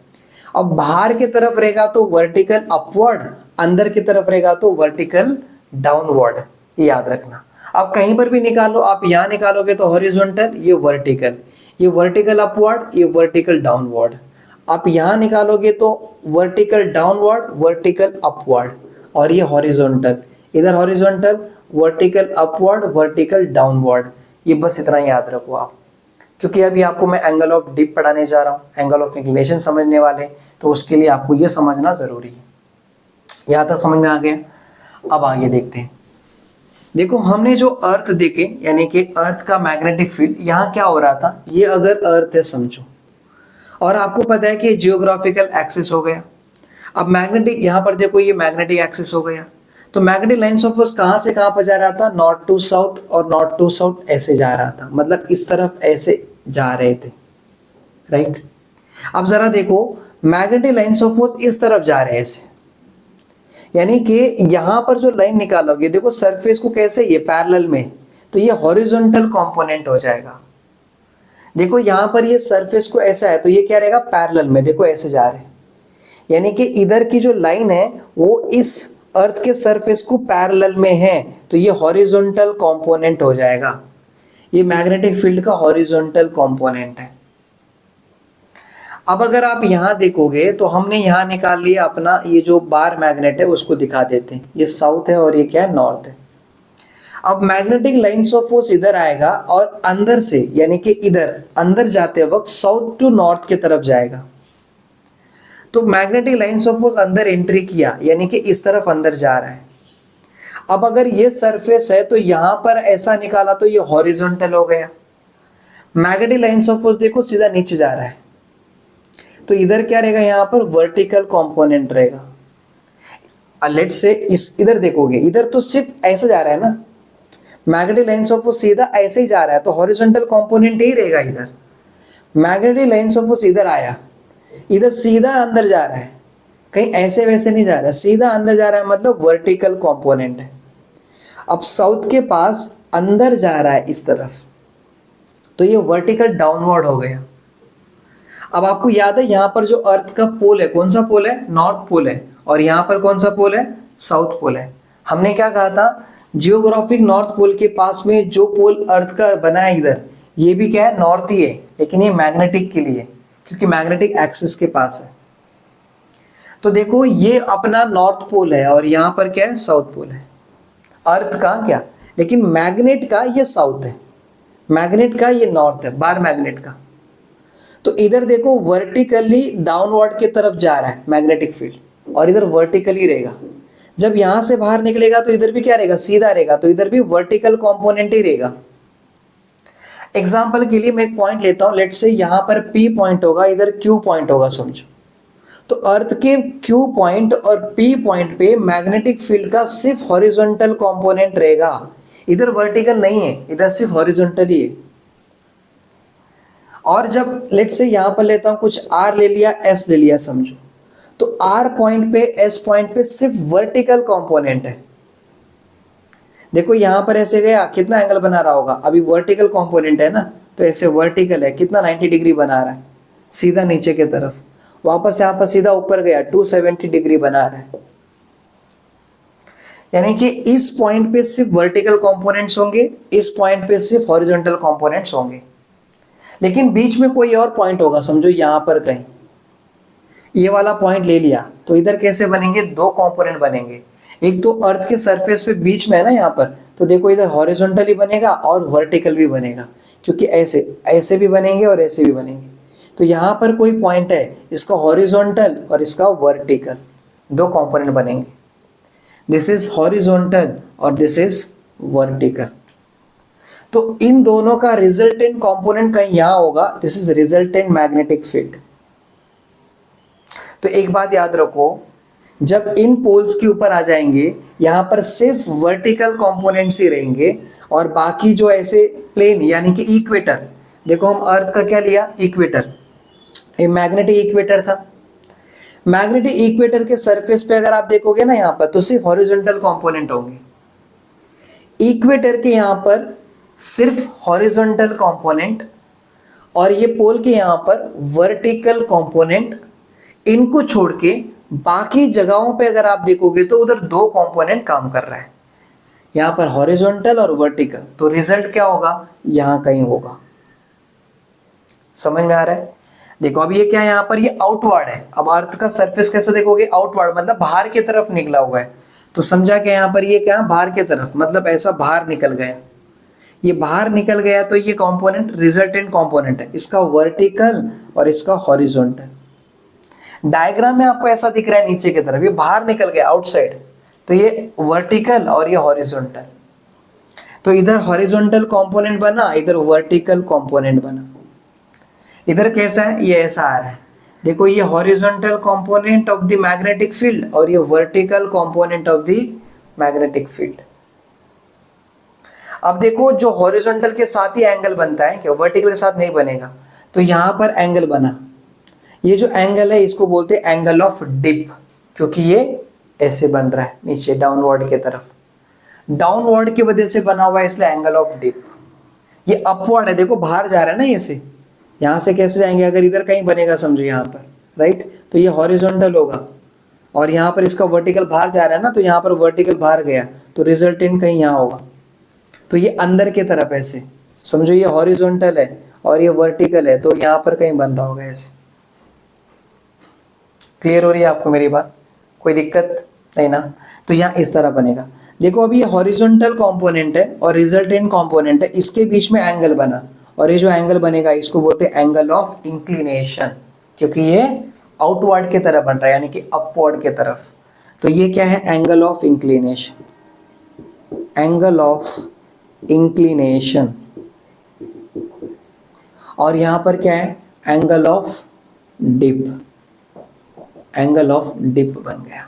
Speaker 1: अब बाहर की तरफ रहेगा तो वर्टिकल अपवर्ड, अंदर की तरफ रहेगा तो वर्टिकल डाउनवर्ड, याद रखना। अब कहीं पर भी निकालो, आप यहां निकालोगे तो हॉरिजॉन्टल, ये वर्टिकल अपवर्ड, ये वर्टिकल डाउनवर्ड। आप यहां निकालोगे तो वर्टिकल डाउनवर्ड, वर्टिकल अपवर्ड, और ये हॉरिजॉन्टल, इधर horizontal, vertical upward, vertical downward. ये बस इतना याद रखो आप, क्योंकि अभी आपको मैं एंगल ऑफ डिप पढ़ाने जा रहा हूँ, एंगल ऑफ इंक्लिनेशन समझने वाले, तो उसके लिए आपको ये समझना जरूरी है। यहाँ तक समझ में आ गया? अब आगे देखते हैं। देखो हमने जो अर्थ देखे, यानी कि अर्थ का मैग्नेटिक फील्ड, यहाँ क्या हो रहा था, ये अगर अर्थ है समझो, और आपको पता है कि जियोग्राफिकल एक्सिस हो गया। अब मैग्नेटिक, यहाँ पर देखो ये मैग्नेटिक एक्सिस हो गया, तो मैग्नेटिक लाइन्स ऑफ फोर्स कहाँ से कहाँ पर जा रहा था? नॉर्थ टू साउथ, और नॉर्थ टू साउथ ऐसे जा रहा था, मतलब इस तरफ ऐसे जा रहे थे, राइट? अब जरा देखो मैग्नेटिक लाइन्स ऑफ फोर्स इस तरफ जा रहे हैं ऐसे, यानी कि यहां पर जो लाइन निकालोगे, देखो सरफेस को कैसे, ये पैरेलल में, तो ये हॉरिजॉन्टल कंपोनेंट हो जाएगा। देखो यहां पर ये सरफेस को ऐसा है तो ये क्या रहेगा? पैरेलल में, देखो ऐसे जा रहे हैं, यानी कि इधर की जो लाइन है वो इस अर्थ के सरफेस को पैरेलल में है, तो ये हॉरिजॉन्टल कंपोनेंट हो जाएगा। ये मैग्नेटिक फील्ड का हॉरिजॉन्टल कंपोनेंट है। अब अगर आप यहां देखोगे तो हमने यहां निकाल लिया अपना ये जो बार मैग्नेट है, उसको दिखा देते हैं, ये साउथ है और ये क्या है? नॉर्थ है। अब मैग्नेटिक लाइन्स ऑफ फोर्स इधर आएगा और अंदर से, यानी कि इधर अंदर जाते वक्त साउथ टू नॉर्थ की तरफ जाएगा। तो मैग्नेटिक लाइन्स ऑफ फोर्स अंदर एंट्री किया, यानी कि इस तरफ अंदर जा रहा है। अब अगर ये सरफेस है तो यहां पर ऐसा निकाला तो ये हॉरिजॉन्टल हो गया। मैग्नेटिक लाइन्स ऑफ फोर्स देखो सीधा नीचे जा रहा है, तो इधर क्या रहेगा? यहां पर वर्टिकल कंपोनेंट रहेगा। लेट से इस इधर देखोगे, इधर तो सिर्फ ऐसे जा रहा है ना, मैग्नेटिक लाइन्स ऑफ फोर्स सीधा ऐसे ही जा रहा है, तो हॉरिजॉन्टल कंपोनेंट ही रहेगा इधर। मैग्नेटिक लाइन्स ऑफ फोर्स इधर आया, इधर सीधा अंदर जा रहा है, कहीं ऐसे वैसे नहीं जा रहा है, सीधा अंदर जा रहा है, मतलब वर्टिकल कंपोनेंट है। अब साउथ के पास अंदर जा रहा है इस तरफ, तो ये वर्टिकल डाउनवर्ड हो गया। अब आपको याद है यहां पर जो अर्थ का पोल है, कौन सा पोल है? नॉर्थ पोल है, और यहाँ पर कौन सा पोल है, साउथ पोल है। हमने क्या कहा था, जियोग्राफिक नॉर्थ पोल के पास में जो पोल अर्थ का बना है इधर, ये भी क्या है, नॉर्थ ही है, लेकिन ये मैग्नेटिक के लिए, क्योंकि मैग्नेटिक एक्सिस के पास है। तो देखो ये अपना नॉर्थ पोल है और यहाँ पर क्या है, साउथ पोल है अर्थ का क्या, लेकिन मैग्नेट का ये साउथ है, मैग्नेट का ये नॉर्थ है, बार मैग्नेट का। तो इधर देखो वर्टिकली डाउनवर्ड की तरफ जा रहा है मैग्नेटिक फील्ड, और इधर वर्टिकली रहेगा। जब यहां से बाहर निकलेगा तो इधर भी क्या रहेगा, सीधा रहेगा, तो इधर भी वर्टिकल कंपोनेंट ही रहेगा। एग्जांपल के लिए मैं एक पॉइंट लेता हूं, लेट्स से यहां पर P पॉइंट होगा, इधर Q पॉइंट होगा समझो। तो अर्थ के Q पॉइंट और P पॉइंट पे मैग्नेटिक फील्ड का सिर्फ हॉरिजॉन्टल कंपोनेंट रहेगा, इधर वर्टिकल नहीं है, इधर सिर्फ हॉरिजॉन्टल ही है। और जब लेट्स से यहां पर लेता हूं कुछ R ले लिया, S ले लिया समझो, तो R पॉइंट पे S पॉइंट पे सिर्फ वर्टिकल कंपोनेंट है। देखो यहां पर ऐसे गया, कितना एंगल बना रहा होगा, अभी वर्टिकल कंपोनेंट है ना, तो ऐसे वर्टिकल है, कितना 90 डिग्री बना रहा है सीधा नीचे की तरफ, वापस यहां पर सीधा ऊपर गया 270 डिग्री बना रहा है। यानी कि इस पॉइंट पे सिर्फ वर्टिकल कंपोनेंट्स होंगे, इस पॉइंट पे सिर्फ हॉरिजॉन्टल कंपोनेंट्स होंगे, लेकिन बीच में कोई और पॉइंट होगा समझो, यहां पर कहीं ये वाला पॉइंट ले लिया, तो इधर कैसे बनेंगे, दो कंपोनेंट बनेंगे। एक तो अर्थ के सरफेस पे बीच में है ना यहाँ पर, तो देखो इधर हॉरिजॉन्टली बनेगा और वर्टिकल भी बनेगा, क्योंकि ऐसे ऐसे भी बनेंगे और ऐसे भी बनेंगे। तो यहाँ पर कोई पॉइंट है, इसका हॉरिजॉन्टल और इसका वर्टिकल, दो कंपोनेंट बनेंगे। दिस इज हॉरिजॉन्टल और दिस इज वर्टिकल। तो इन दोनों का रिजल्टेंट कंपोनेंट कहीं यहाँ होगा, this is resultant magnetic field. तो एक बात याद रखो, जब इन पोल्स के ऊपर आ जाएंगे, यहाँ पर सिर्फ वर्टिकल कंपोनेंट्स ही रहेंगे, और बाकी जो ऐसे प्लेन यानी कि इक्वेटर, देखो हम अर्थ का क्या लिया, इक्वेटर, ये मैग्नेटिक इक्वेटर था। मैग्नेटिक इक्वेटर के सरफेस पे अगर आप देखोगे ना यहाँ पर, तो सिर्फ हॉरिजॉन्टल कंपोनेंट होंगे। इक्वेटर के यहाँ पर सिर्फ हॉरिजॉन्टल कंपोनेंट, और ये पोल के यहाँ पर वर्टिकल कंपोनेंट। इनको छोड़ के बाकी जगहों पे अगर आप देखोगे तो उधर दो कंपोनेंट काम कर रहा है, यहाँ पर हॉरिजॉन्टल और वर्टिकल। तो रिजल्ट क्या होगा, यहाँ कहीं होगा। समझ में आ रहा है? देखो अब ये क्या है, यहाँ पर ये आउटवर्ड है। अब अर्थ का सरफेस कैसे देखोगे, आउटवर्ड मतलब बाहर की तरफ निकला हुआ है। तो समझा क्या, यहाँ पर ये क्या बाहर की तरफ, मतलब ऐसा बाहर निकल गया, ये बाहर निकल गया, तो ये कंपोनेंट रिजल्टेंट कंपोनेंट है, इसका वर्टिकल और इसका हॉरिजॉन्टल। डायग्राम में आपको ऐसा दिख रहा है नीचे की तरफ, ये बाहर निकल गया आउटसाइड, तो ये वर्टिकल और ये हॉरिजॉन्टल। तो इधर हॉरिजॉन्टल कंपोनेंट बना, इधर वर्टिकल कंपोनेंट बना। इधर कैसा है, ये ऐसा आ रहा है, देखो ये horizontal component of the magnetic field और ये vertical component of the magnetic field. अब देखो जो हॉरिजॉन्टल के साथ ही एंगल बनता है, क्या वर्टिकल के साथ नहीं बनेगा। तो यहां पर एंगल बना, ये जो एंगल है इसको बोलते हैं एंगल ऑफ डिप, क्योंकि ये ऐसे बन रहा है नीचे डाउनवर्ड की तरफ, डाउनवर्ड की वजह से बना हुआ है, इसलिए एंगल ऑफ डिप। ये अपवर्ड है, देखो बाहर जा रहा है ना, ये से यहाँ से कैसे जाएंगे, अगर इधर कहीं बनेगा समझो यहाँ पर, राइट, तो ये हॉरिजॉन्टल होगा, और यहाँ पर इसका वर्टिकल बाहर जा रहा है ना, तो यहाँ पर वर्टिकल बाहर गया, तो रिजल्टेंट कहीं यहाँ होगा। तो ये अंदर की तरफ ऐसे समझो, ये हॉरिजॉन्टल है और ये वर्टिकल है, तो यहाँ पर कहीं बन रहा होगा ऐसे। क्लियर हो रही है आपको मेरी बात, कोई दिक्कत नहीं ना। तो यहाँ इस तरह बनेगा। देखो अभी ये हॉरिजॉन्टल कंपोनेंट है और रिजल्टेंट कंपोनेंट है, इसके बीच में एंगल बना, और ये जो एंगल बनेगा इसको बोलते हैं एंगल ऑफ इंक्लिनेशन, क्योंकि ये आउटवर्ड की तरफ बन रहा है, यानी कि अपवर्ड की तरफ। तो ये क्या है, angle of inclination, angle of inclination. और यहां पर क्या है, angle of dip, angle of dip बन गया।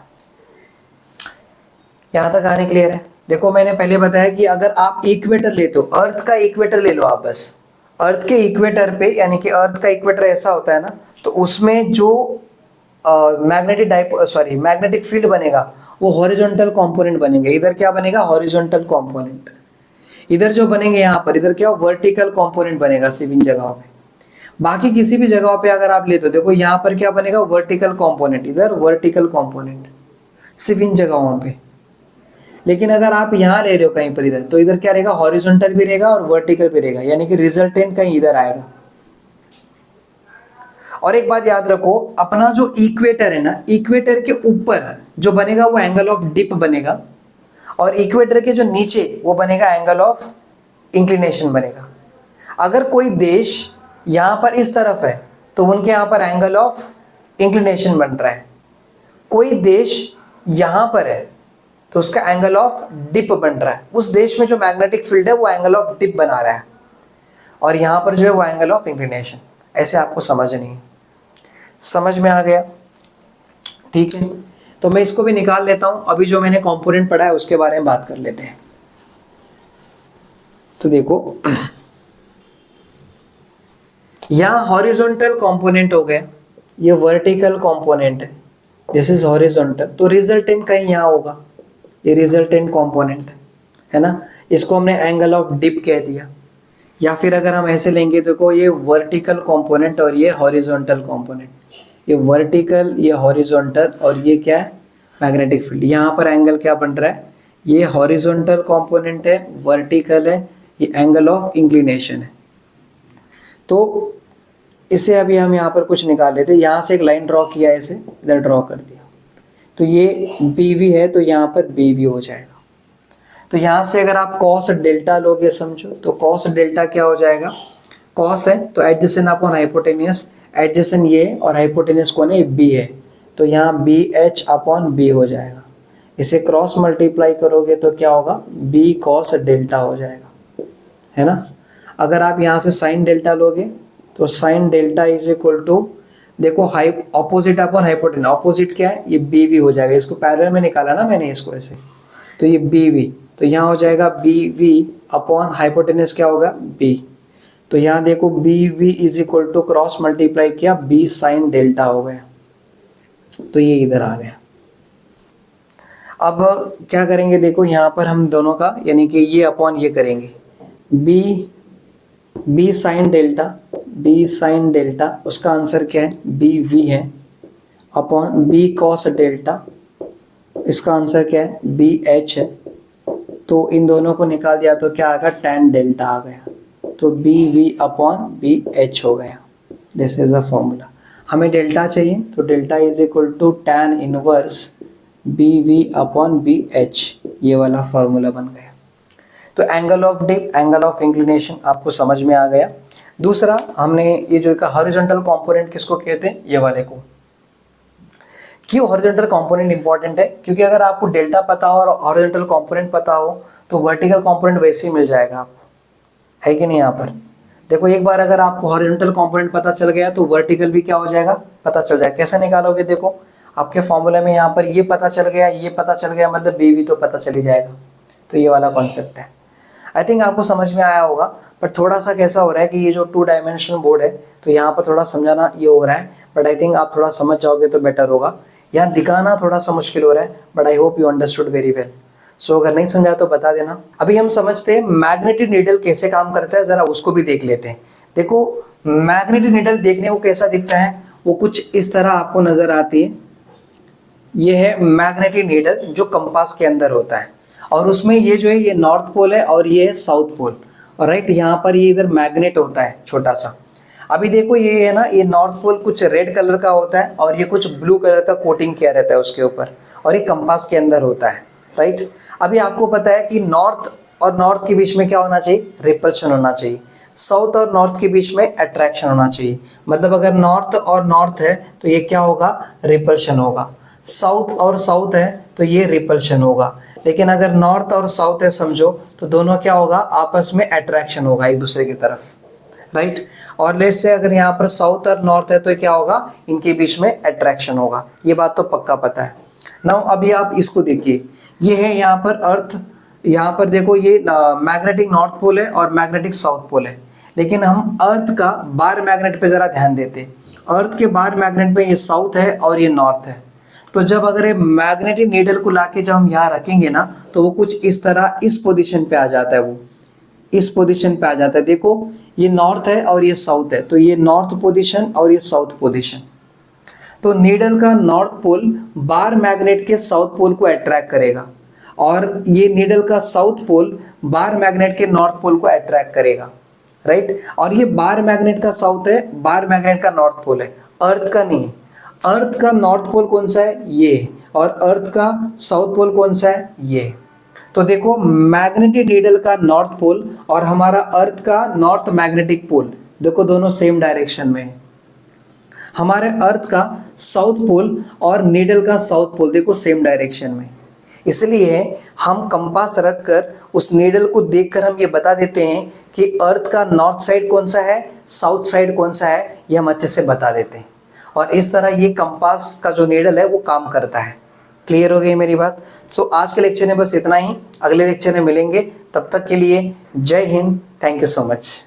Speaker 1: यहां तक आने क्लियर है? देखो मैंने पहले बताया कि अगर आप इक्वेटर ले, तो अर्थ का इक्वेटर ले लो आप, बस अर्थ के इक्वेटर पे, यानी कि अर्थ का इक्वेटर ऐसा होता है ना, तो उसमें जो मैग्नेटिक फील्ड बनेगा वो हॉरिजॉन्टल कंपोनेंट बनेंगे। इधर क्या बनेगा, हॉरिजॉन्टल कंपोनेंट। इधर जो बनेंगे यहाँ पर, इधर क्या वर्टिकल कंपोनेंट बनेगा सिर्फ इन जगहों पे। बाकी किसी भी जगह पे अगर आप लेते हो, देखो यहाँ पर क्या बनेगा, वर्टिकल कंपोनेंट, इधर वर्टिकल कंपोनेंट। सिर्फ इन जगहों पे। लेकिन अगर आप यहाँ ले रहे हो कहीं पर इधर, तो इधर क्या रहेगा, हॉरिजॉन्टल भी रहेगा और वर्टिकल भी रहेगा, यानी कि रिजल्टेंट कहीं इधर आएगा। और एक बात याद रखो, अपना जो इक्वेटर है ना, इक्वेटर के ऊपर जो बनेगा वो एंगल ऑफ डिप बनेगा, और इक्वेटर के जो नीचे वो बनेगा एंगल ऑफ इंक्लिनेशन बनेगा। अगर कोई देश यहाँ पर इस तरफ है तो उनके यहाँ पर एंगल ऑफ इंक्लिनेशन बन रहा है, कोई देश यहाँ पर है तो उसका एंगल ऑफ डिप बन रहा है, उस देश में जो मैग्नेटिक फील्ड है वो एंगल ऑफ डिप बना रहा है, और यहाँ पर जो है वो एंगल ऑफ इंक्लिनेशन। ऐसे आपको समझनी है। समझ में आ गया? ठीक है, तो मैं इसको भी निकाल लेता हूं। अभी जो मैंने कंपोनेंट पढ़ा है उसके बारे में बात कर लेते हैं। तो देखो, यहां हॉरिजॉन्टल कंपोनेंट हो गया, ये वर्टिकल कंपोनेंट है, दिस इज हॉरिजॉन्टल, तो रिजल्टेंट कहीं यहां होगा, ये रिजल्टेंट कंपोनेंट है ना, इसको हमने एंगल ऑफ डिप कह दिया। या फिर अगर हम ऐसे लेंगे, देखो ये वर्टिकल कंपोनेंट और ये हॉरिजॉन्टल कंपोनेंट, ये वर्टिकल, ये हॉरिजॉन्टल, और ये क्या है, मैग्नेटिक फील्ड। यहाँ पर एंगल क्या बन रहा है, ये हॉरिजॉन्टल कंपोनेंट है, वर्टिकल है, ये एंगल ऑफ इंक्लिनेशन है। तो इसे अभी हम यहाँ पर कुछ निकाल लेते हैं। यहाँ से एक लाइन ड्रॉ किया है, इसे इधर ड्रॉ कर दिया, तो ये BV है, तो यहाँ पर BV हो जाएगा। तो यहाँ से अगर आप कॉस डेल्टा लोगे, समझो, तो कॉस डेल्टा क्या हो जाएगा, कॉस है तो एडजेसेंट अपॉन हाइपोटेनियस, एडजेसेंट ये और हाइपोटेनियस कौन है, B है, तो यहाँ BH अपॉन B हो जाएगा। इसे क्रॉस मल्टीप्लाई करोगे तो क्या होगा, B कॉस डेल्टा हो जाएगा, है ना। अगर आप यहाँ से साइन डेल्टा लोगे तो sine delta is equal to, देखो ऑपोजिट अपॉन हाइपोटेनस, ऑपोजिट क्या है, ये BV हो जाएगा, इसको पैरेलल में निकाला ना मैंने इसको ऐसे, तो ये BV, तो यहाँ हो जाएगा BV अपॉन हाइपोटेनस क्या होगा, B, तो यहाँ देखो BV is equal to cross multiply किया B साइन डेल्टा हो गया, तो ये इधर आ गया। अब क्या करेंगे, देखो यहाँ पर हम दोनों का, यानी कि ये अपॉन ये करेंगे, B साइन डेल्टा, उसका आंसर क्या है, BV है, अपॉन B कॉस डेल्टा, इसका आंसर क्या है, BH है, तो इन दोनों को निकाल दिया तो क्या आएगा, tan डेल्टा आ गया, तो BV अपॉन BH हो गया। This is a formula. हमें डेल्टा चाहिए, तो delta is equal to tan inverse BV upon BH, ये वाला फॉर्मूला बन गया। तो angle of dip, angle of inclination आपको समझ में आ गया। दूसरा, हमने ये जो का हॉरिजॉन्टल कंपोनेंट किसको कहते हैं, ये वाले को। क्यों हॉरिजॉन्टल कंपोनेंट इंपॉर्टेंट है, क्योंकि अगर आपको डेल्टा पता हो और हॉरिजॉन्टल कंपोनेंट पता हो तो वर्टिकल कंपोनेंट वैसे ही मिल जाएगा आपको, है कि नहीं। यहाँ पर देखो, एक बार अगर आपको हॉरिजॉन्टल कंपोनेंट पता चल गया तो वर्टिकल भी क्या हो जाएगा, पता चल जाएगा। कैसे निकालोगे, देखो आपके फॉर्मूले में यहाँ पर ये पता चल गया, ये पता चल गया, मतलब BV तो पता चल ही जाएगा। तो ये वाला कॉन्सेप्ट है। आई थिंक आपको समझ में आया होगा, पर थोड़ा सा कैसा हो रहा है कि ये जो 2 डायमेंशनल बोर्ड है तो यहाँ पर थोड़ा समझाना ये हो रहा है, बट आई थिंक आप थोड़ा समझ जाओगे तो बेटर होगा। यहाँ दिखाना थोड़ा सा मुश्किल हो रहा है, but I hope you understood very well. So अगर नहीं समझा तो बता देना। अभी हम समझते हैं मैग्नेटिक नीडल कैसे काम करता है, जरा उसको भी देख लेते हैं। देखो, मैग्नेटिक नीडल देखने को कैसा दिखता है, वो कुछ इस तरह आपको नजर आती है। ये है मैग्नेटिक नीडल जो कंपास के अंदर होता है, और उसमें ये जो है ये नॉर्थ पोल है और ये है साउथ पोल, और राइट यहाँ पर ये इधर मैग्नेट होता है छोटा सा। अभी देखो ये है ना, ये नॉर्थ पोल कुछ रेड कलर का होता है और ये कुछ ब्लू कलर का कोटिंग किया रहता है उसके ऊपर, और ये कंपास के अंदर होता है, राइट। अभी आपको पता है कि नॉर्थ और नॉर्थ के बीच में क्या होना चाहिए, रिपल्शन होना चाहिए। साउथ और नॉर्थ के बीच में अट्रैक्शन होना चाहिए। मतलब अगर नॉर्थ और नॉर्थ है तो ये क्या होगा, रिपल्शन होगा। साउथ और साउथ है तो ये रिपल्शन होगा। लेकिन अगर नॉर्थ और साउथ है समझो, तो दोनों क्या होगा, आपस में अट्रैक्शन होगा एक दूसरे की तरफ, राइट। और लेट से अगर यहाँ पर साउथ और नॉर्थ है तो क्या होगा, इनके बीच में अट्रैक्शन होगा। ये बात तो पक्का पता है। नाउ अभी आप इसको देखिए, ये है यहाँ पर अर्थ, यहाँ पर देखो ये मैग्नेटिक नॉर्थ पोल है और मैग्नेटिक साउथ पोल है। लेकिन हम अर्थ का बार मैग्नेट पे जरा ध्यान देते हैं। अर्थ के बार मैग्नेट पे ये साउथ है और ये नॉर्थ है। तो जब अगर ये मैग्नेटिक नीडल को लाके जब हम यहाँ रखेंगे ना, तो वो कुछ इस तरह इस पोजीशन पे आ जाता है, वो इस पोजीशन पे आ जाता है। देखो ये नॉर्थ है और ये साउथ है, तो ये नॉर्थ पोजीशन और ये साउथ पोजीशन। तो नीडल का नॉर्थ पोल बार मैग्नेट के साउथ पोल को अट्रैक्ट करेगा और ये नीडल का साउथ पोल बार मैग्नेट के नॉर्थ पोल को अट्रैक्ट करेगा, राइट। और ये बार मैग्नेट का साउथ है, बार मैग्नेट का नॉर्थ पोल है, अर्थ का नहीं है। अर्थ का नॉर्थ पोल कौन सा है, ये, और अर्थ का साउथ पोल कौन सा है, ये। तो देखो मैग्नेटिक नीडल का नॉर्थ पोल और हमारा अर्थ का नॉर्थ मैग्नेटिक पोल, देखो दोनों सेम डायरेक्शन में है। हमारे अर्थ का साउथ पोल और नीडल का साउथ पोल देखो सेम डायरेक्शन में, इसलिए हम कंपास रखकर उस नीडल को देखकर हम ये बता देते हैं कि अर्थ का नॉर्थ साइड कौन सा है, साउथ साइड कौन सा है, ये हम अच्छे से बता देते हैं। और इस तरह ये कंपास का जो नीडल है वो काम करता है। क्लियर हो गई मेरी बात। सो आज के लेक्चर में बस इतना ही, अगले लेक्चर में मिलेंगे, तब तक के लिए जय Hind, thank you so much.